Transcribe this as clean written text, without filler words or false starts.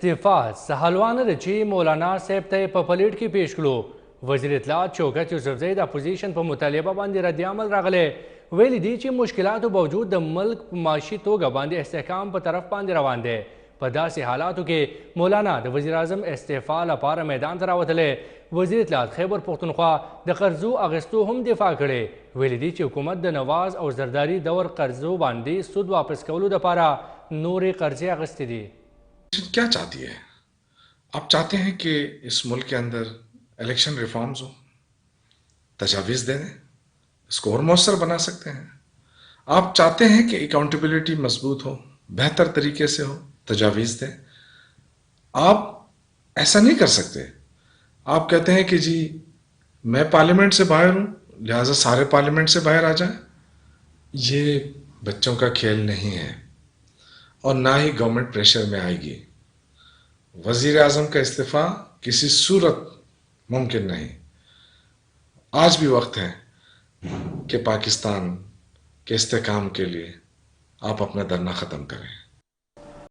इस्तीफा सहलवान रची मौलाना सेब तय पपलीट की पेश करो। वज़ीर इत्तलात शौकत यूसुफजई द अपोजिशन पर मुतालबा बांदे रद्दअमल रागले वेली दी ची मुश्किलात बावजूद द मुल्क माशी तोगा बांदे इस्तेहकाम पर तरफ बांदे रवान दे। पदा से हालातों के मौलाना द वज़ीर आज़म इस्तीफा लपारा मैदान तरावतले वज़ीर इत्तलात खैबर पख्तूनख्वा द कर्जो अगस्तु हम दिफा करे वेली दी ची हुकूमत द नवाज और जरदारी दौर कर्जो बांदी सुद वापस कवलू द पारा नूरे कर्जे अगस्ती दी। क्या चाहती है? आप चाहते हैं कि इस मुल्क के अंदर इलेक्शन रिफॉर्म्स हो, तजावीज़ दे दें, इसको और मौसर बना सकते हैं। आप चाहते हैं कि अकाउंटेबिलिटी मजबूत हो, बेहतर तरीके से हो, तजावीज़ दें। आप ऐसा नहीं कर सकते। आप कहते हैं कि जी मैं पार्लियामेंट से बाहर हूं, लिहाजा सारे पार्लियामेंट से बाहर आ जाएं। ये बच्चों का खेल नहीं है और ना ही गवर्नमेंट प्रेशर में आएगी। वजीर आजम का इस्तीफा किसी सूरत मुमकिन नहीं। आज भी वक्त है कि पाकिस्तान के इस्तेकाम के लिए आप अपना धरना ख़त्म करें।